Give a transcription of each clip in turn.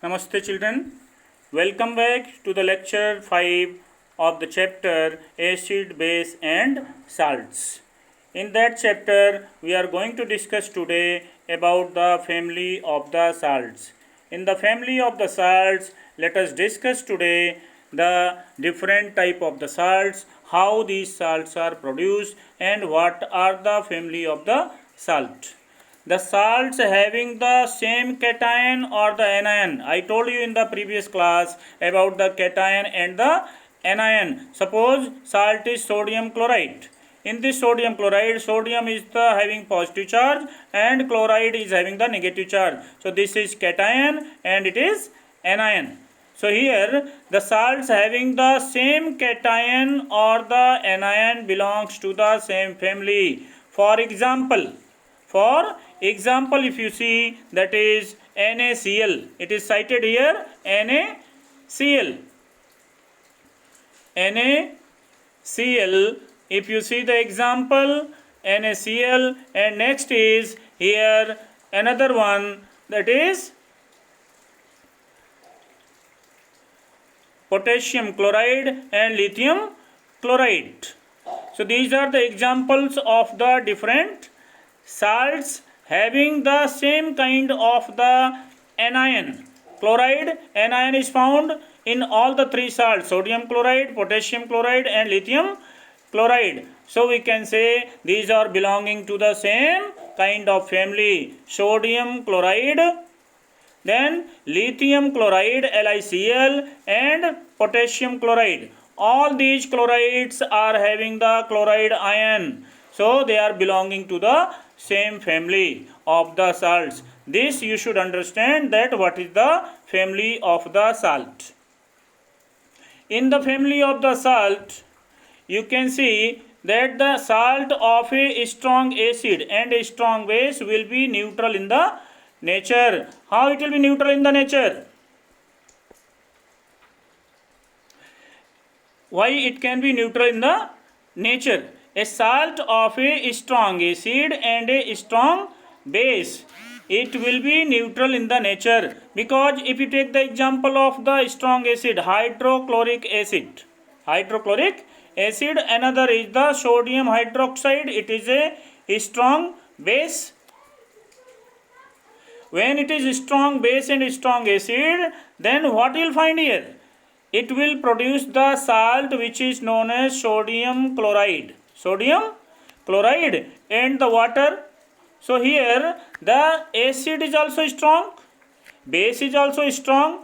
Namaste children. Welcome back to the lecture 5 of the chapter Acid, Base and Salts. In that chapter we are going to discuss today about the family of the salts. In the family of the salts, let us discuss today the different type of the salts, how these salts are produced and what are the family of the salt. The salts having the same cation or the anion. I told you in the previous class about the cation and the anion. Suppose salt is sodium chloride. In this sodium chloride, sodium is the having positive charge and chloride is having the negative charge. So this is cation and it is anion. So here the salts having the same cation or the anion belongs to the same family. For example, if you see, that is NaCl. It is cited here NaCl. NaCl. If you see the example NaCl, and next is here another one, that is potassium chloride and lithium chloride. So these are the examples of the different salts having the same kind of the anion. Chloride anion is found in all the three salts: sodium chloride, potassium chloride and lithium chloride. So we can say these are belonging to the same kind of family: sodium chloride, then lithium chloride LiCl and potassium chloride. All these chlorides are having the chloride ion, so they are belonging to the same family of the salts. This you should understand, that what is the family of the salt. In the family of the salt, you can see that the salt of a strong acid and a strong base will be neutral in the nature. How it will be neutral in the nature? Why it can be neutral in the nature? A salt of a strong acid and a strong base, it will be neutral in the nature, because if you take the example of the strong acid, hydrochloric acid, another is the sodium hydroxide, it is a strong base. When it is strong base and strong acid, then what you will find here? It will produce the salt which is known as sodium chloride. And the water. So here the acid is also strong, base is also strong,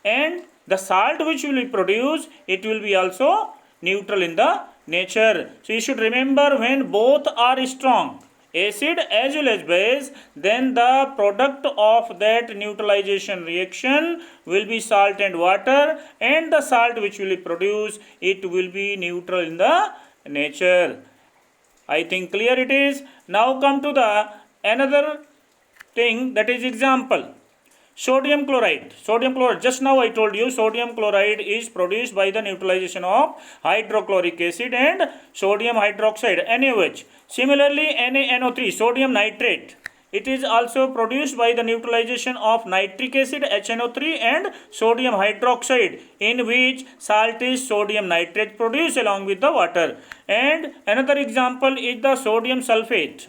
and the salt which will be produced, it will be also neutral in the nature. So you should remember, when both are strong, acid as well as base, then the product of that neutralization reaction will be salt and water, and the salt which will be produced, it will be neutral in the nature. I think clear it is. Now come to the another thing, that is example. Sodium chloride. Just now I told you sodium chloride is produced by the neutralization of hydrochloric acid and sodium hydroxide, NaOH. Similarly, NaNO3, sodium nitrate. It is also produced by the neutralization of nitric acid, HNO3, and sodium hydroxide, in which salt is sodium nitrate produced along with the water. And another example is the sodium sulfate.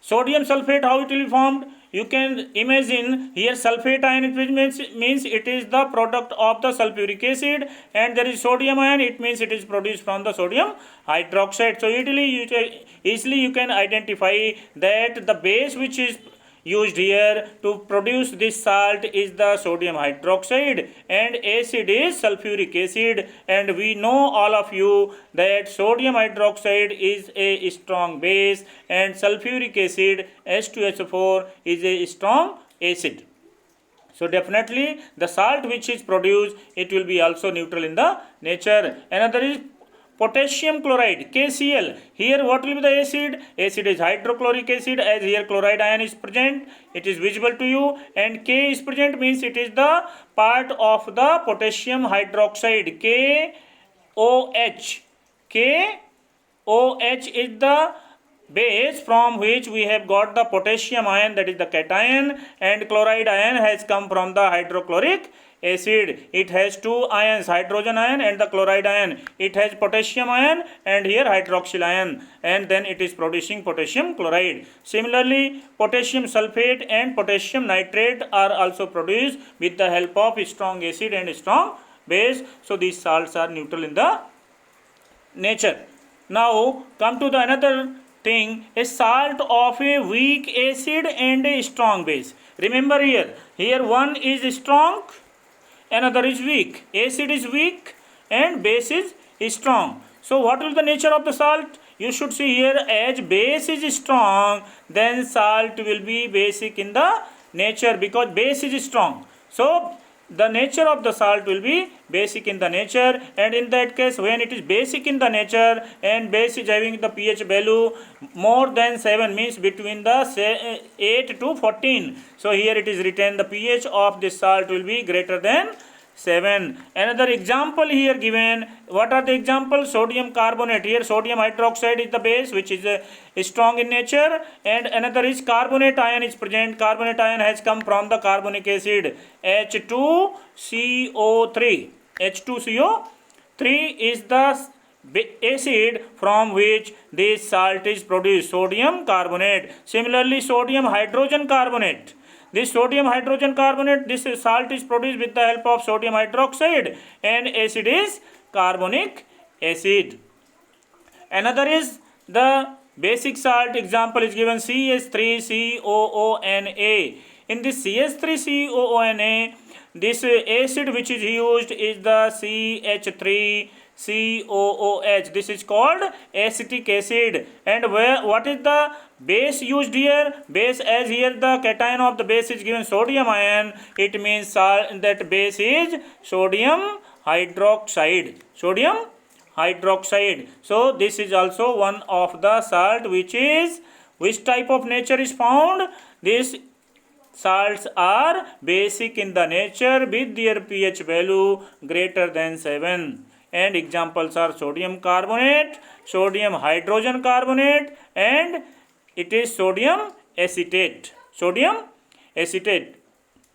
Sodium sulfate, how it will be formed? You can imagine here sulfate ion, which means it is the product of the sulfuric acid, and there is sodium ion, it means it is produced from the sodium hydroxide. So easily you can identify that the base which is used here to produce this salt is the sodium hydroxide, and acid is sulfuric acid. And we know, all of you, that sodium hydroxide is a strong base and sulfuric acid H2SO4 is a strong acid. So definitely the salt which is produced, it will be also neutral in the nature. Another is potassium chloride, KCl. Here what will be the acid? Acid is hydrochloric acid, as here chloride ion is present, it is visible to you, and K is present, means it is the part of the potassium hydroxide, KOH. KOH is the base from which we have got the potassium ion, that is the cation, and chloride ion has come from the hydrochloric acid. It has two ions, hydrogen ion and the chloride ion. It has potassium ion and here hydroxyl ion, and then it is producing potassium chloride. Similarly, potassium sulfate and potassium nitrate are also produced with the help of strong acid and strong base. So these salts are neutral in the nature. Now come to the another thing, a salt of a weak acid and a strong base. Remember here one is strong, another is weak. Acid is weak and base is strong. So what will the nature of the salt? You should see here, as base is strong, then salt will be basic in the nature because base is strong. So the nature of the salt will be basic in the nature, and in that case when it is basic in the nature and base is having the pH value more than 7, means between the 8 to 14, so here it is written the pH of this salt will be greater than 7. Another example here given. What are the examples? Sodium carbonate. Here sodium hydroxide is the base which is strong in nature, and another is carbonate ion is present. Carbonate ion has come from the carbonic acid H2CO3. H2CO3 is the acid from which this salt is produced, sodium carbonate. Similarly, sodium hydrogen carbonate. This sodium hydrogen carbonate, this salt is produced with the help of sodium hydroxide, and acid is carbonic acid. Another is the basic salt. Example is given CH3COONA. In this CH3COONA, this acid which is used is the CH3COOH. This is called acetic acid. And what is the base used here? Base, as here the cation of the base is given sodium ion, it means that base is sodium hydroxide. Sodium hydroxide. So this is also one of the salt which type of nature is found. These salts are basic in the nature with their pH value greater than 7. And examples are sodium carbonate, sodium hydrogen carbonate, and it is sodium acetate. Sodium acetate.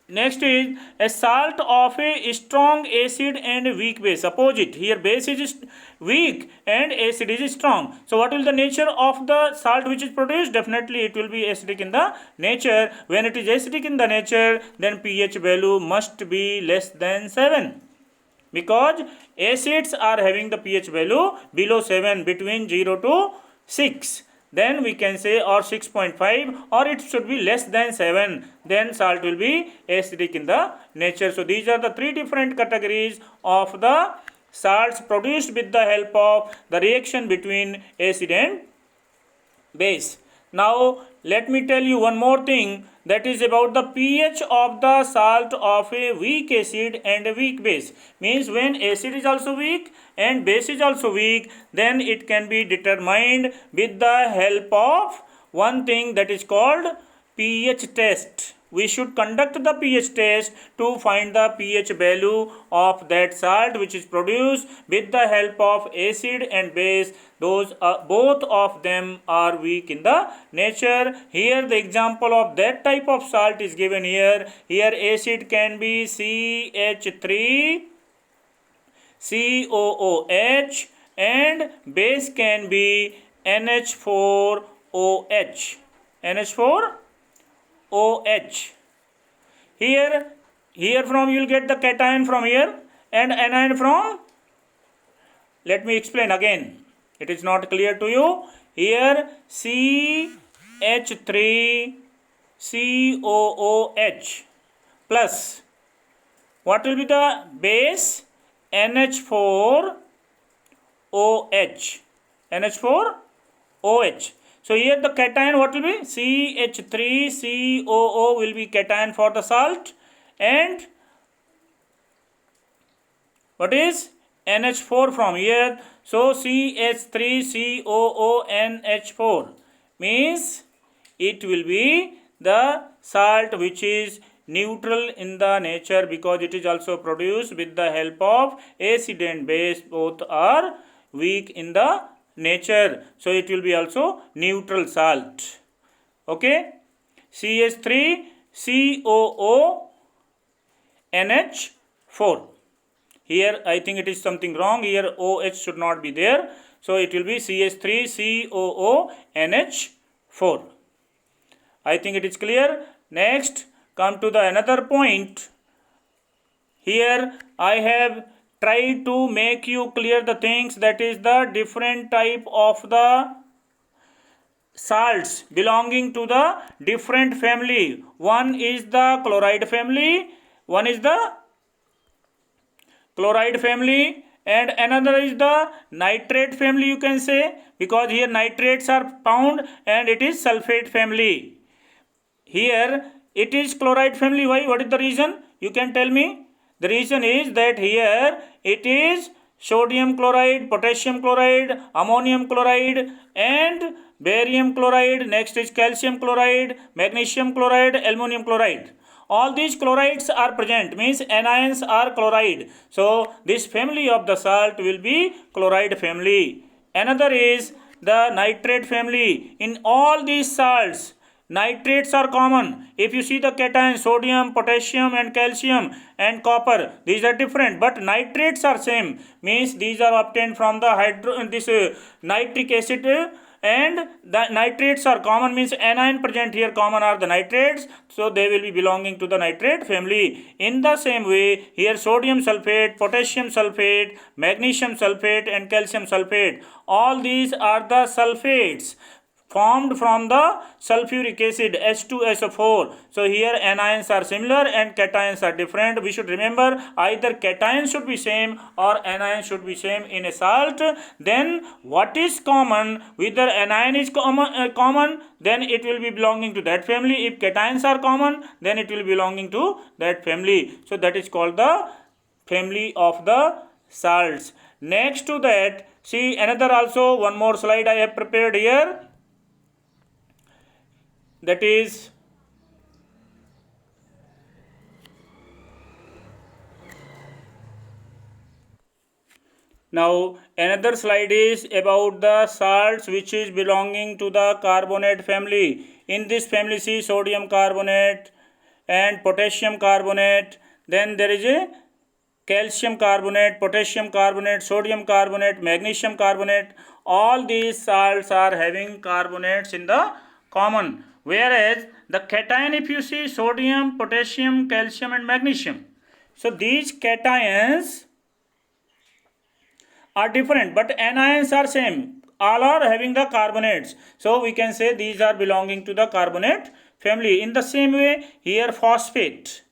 Next is a salt of a strong acid and weak base. Opposite. Here base is weak and acid is strong. So what will the nature of the salt which is produced? Definitely it will be acidic in the nature. When it is acidic in the nature, then pH value must be less than 7. Because acids are having the pH value below 7, between 0 to 6. Then we can say, or 6.5, or it should be less than 7. Then salt will be acidic in the nature. So these are the three different categories of the salts produced with the help of the reaction between acid and base. Now let me tell you one more thing, that is about the pH of the salt of a weak acid and a weak base. Means when acid is also weak and base is also weak, then it can be determined with the help of one thing that is called pH test. We should conduct the pH test to find the pH value of that salt which is produced with the help of acid and base. Those both of them are weak in the nature. Here the example of that type of salt is given here. Here acid can be CH3COOH and base can be NH4OH. NH4OH. Here from you will get the cation from here and anion from. Let me explain again. It is not clear to you. Here CH3COOH plus what will be the base? NH4OH. NH4OH. So here the cation what will be? CH3COO will be cation for the salt, and what is NH4 from here? So CH3COONH4 means it will be the salt which is neutral in the nature because it is also produced with the help of acid and base. Both are weak in the nature, so it will be also neutral salt. Okay, CH3COO NH4. Here I think it is something wrong. Here OH should not be there. So it will be CH3COONH4. I think it is clear. Next, come to the another point. Here I have tried to make you clear the things, that is the different type of the salts belonging to the different family. One is the chloride family, one is the chloride family, and another is the nitrate family, you can say, because here nitrates are found, and it is sulfate family. Here it is chloride family. Why? What is the reason? You can tell me. The reason is that here it is sodium chloride, potassium chloride, ammonium chloride, and barium chloride. Next is calcium chloride, magnesium chloride, aluminum chloride. All these chlorides are present, means anions are chloride. So this family of the salt will be chloride family. Another is the nitrate family. In all these salts, nitrates are common. If you see the cations, sodium, potassium and calcium and copper, these are different, but nitrates are same, means these are obtained from the nitric acid, and the nitrates are common, means anion present here common are the nitrates, so they will be belonging to the nitrate family. In the same way, here sodium sulfate, potassium sulfate, magnesium sulfate and calcium sulfate, all these are the sulfates formed from the sulfuric acid H2SO4. So here anions are similar and cations are different. We should remember either cation should be same or anion should be same in a salt. Then what is common? Whether anion is common, then it will be belonging to that family. If cations are common, then it will be belonging to that family. So that is called the family of the salts. Next to that, see another also one more slide I have prepared here. That is now another slide is about the salts which is belonging to the carbonate family. In this family, see sodium carbonate and potassium carbonate. Then there is a calcium carbonate, potassium carbonate, sodium carbonate, magnesium carbonate. All these salts are having carbonates in the common. Whereas the cation, if you see sodium, potassium, calcium and magnesium, so these cations are different but anions are same, all are having the carbonates, so we can say these are belonging to the carbonate family. In the same way, here phosphate,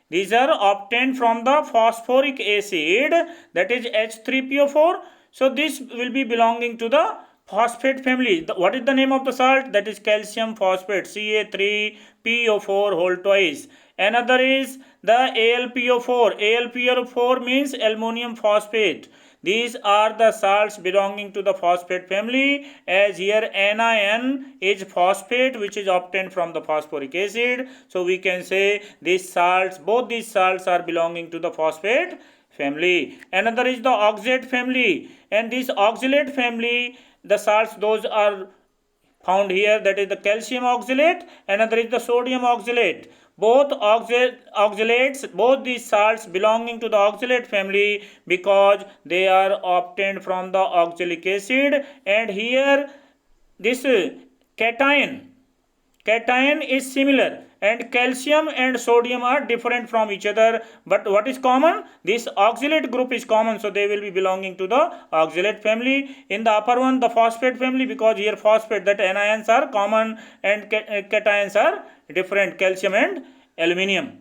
these are obtained from the phosphoric acid, that is H3PO4, so this will be belonging to the phosphate family. What is the name of the salt? That is calcium phosphate, Ca3PO4 whole twice. Another is the AlPO4. AlPO4 means aluminum phosphate. These are the salts belonging to the phosphate family, as here anion is phosphate which is obtained from the phosphoric acid. So we can say these salts, both these salts are belonging to the phosphate family. Another is the oxalate family, and this oxalate family, the salts those are found here, that is the calcium oxalate, another is the sodium oxalate. Both oxalates, both these salts belonging to the oxalate family because they are obtained from the oxalic acid. And here this cation is similar, and calcium and sodium are different from each other, but what is common? This oxalate group is common, so they will be belonging to the oxalate family. In the upper one, the phosphate family, because here phosphate, that anions are common and cations are different, calcium and aluminium.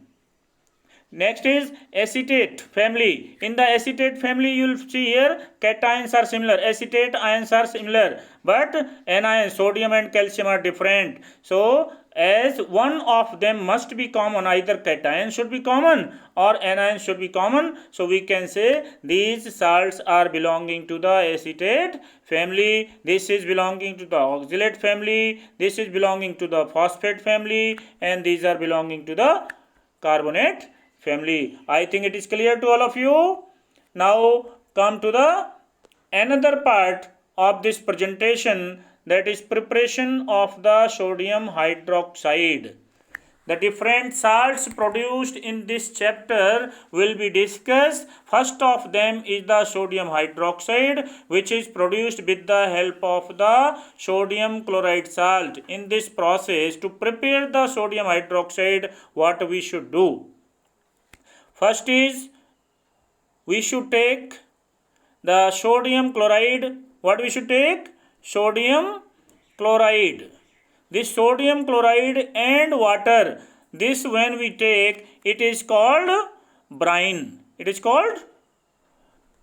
Next is acetate family. In the acetate family, you will see here cations are similar, acetate ions are similar, but anions, sodium and calcium are different. So as one of them must be common, either cation should be common or anion should be common, so we can say these salts are belonging to the acetate family, this is belonging to the oxalate family, this is belonging to the phosphate family, and these are belonging to the carbonate family. I think it is clear to all of you. Now come to the another part of this presentation, that is preparation of the sodium hydroxide. The different salts produced in this chapter will be discussed. First of them is the sodium hydroxide, which is produced with the help of the sodium chloride salt. In this process, to prepare the sodium hydroxide, what we should do? First is, we should take the sodium chloride. What we should take? Sodium chloride. This sodium chloride and water, this when we take, it is called brine. It is called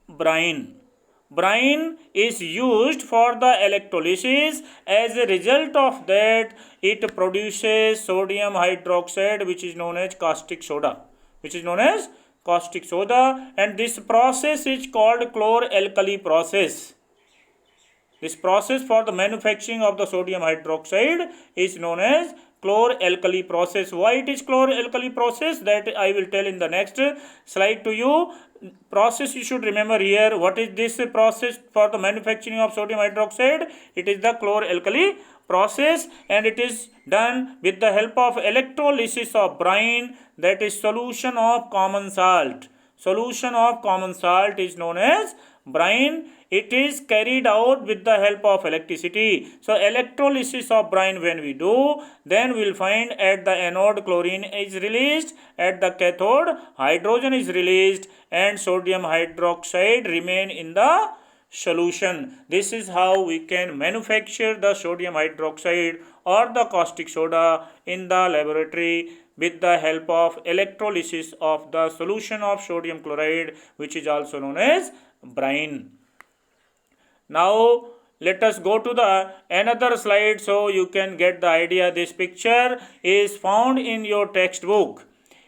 brine. Brine is used for the electrolysis. As a result of that, it produces sodium hydroxide, which is known as caustic soda. And this process is called chlor-alkali process. This process for the manufacturing of the sodium hydroxide is known as chlor-alkali process. Why it is chlor-alkali process, that I will tell in the next slide to you. Process you should remember here. What is this process for the manufacturing of sodium hydroxide? It is the chlor-alkali process, and it is done with the help of electrolysis of brine, that is solution of common salt. Solution of common salt is known as brine. It is carried out with the help of electricity. So electrolysis of brine when we do, then we will find at the anode chlorine is released, at the cathode hydrogen is released, and sodium hydroxide remain in the solution. This is how we can manufacture the sodium hydroxide or the caustic soda in the laboratory with the help of electrolysis of the solution of sodium chloride, which is also known as brine. Now let us go to the another slide so you can get the idea. This picture is found in your textbook.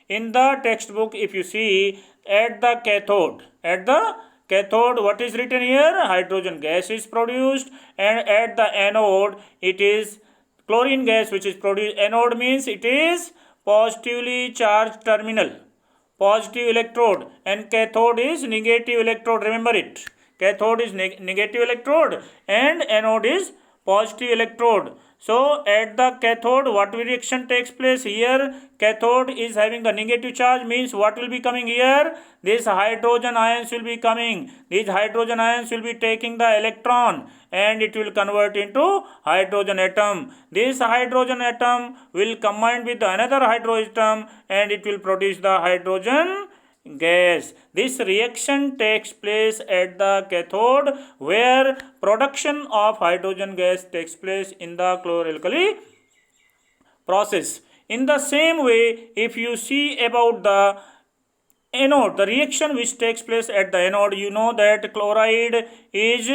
In the textbook, if you see, at the cathode, what is written here? Hydrogen gas is produced, and at the anode it is chlorine gas which is produced. Anode means it is positively charged terminal, positive electrode, and cathode is negative electrode. Remember it. Cathode is negative electrode and anode is positive electrode. So at the cathode, what reaction takes place here? Cathode is having the negative charge, means what will be coming here? These hydrogen ions will be coming. These hydrogen ions will be taking the electron and it will convert into hydrogen atom. This hydrogen atom will combine with another hydrogen atom and it will produce the hydrogen gas. This reaction takes place at the cathode, where production of hydrogen gas takes place in the chlor-alkali process. In the same way, if you see about the anode, the reaction which takes place at the anode, you know that chloride is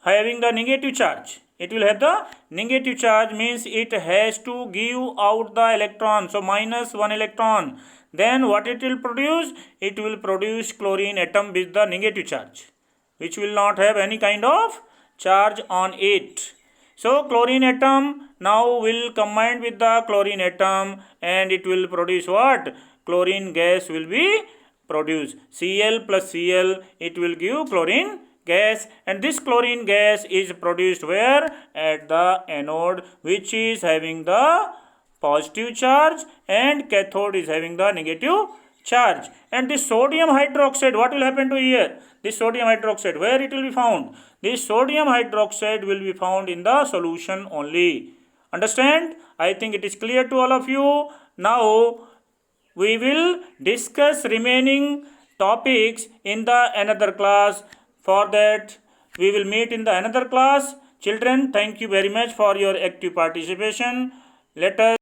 having the negative charge. It will have the negative charge, means it has to give out the electron, so minus 1 electron. Then what it will produce? It will produce chlorine atom with the negative charge, which will not have any kind of charge on it. So chlorine atom now will combine with the chlorine atom and it will produce what? Chlorine gas will be produced. Cl plus Cl, it will give chlorine gas, and this chlorine gas is produced where? At the anode, which is having the positive charge, and cathode is having the negative charge. And this sodium hydroxide, what will happen to here? This sodium hydroxide, where it will be found? This sodium hydroxide will be found in the solution only. Understand? I think it is clear to all of you. Now we will discuss remaining topics in the another class. For that, we will meet in the another class. Children, thank you very much for your active participation. Let us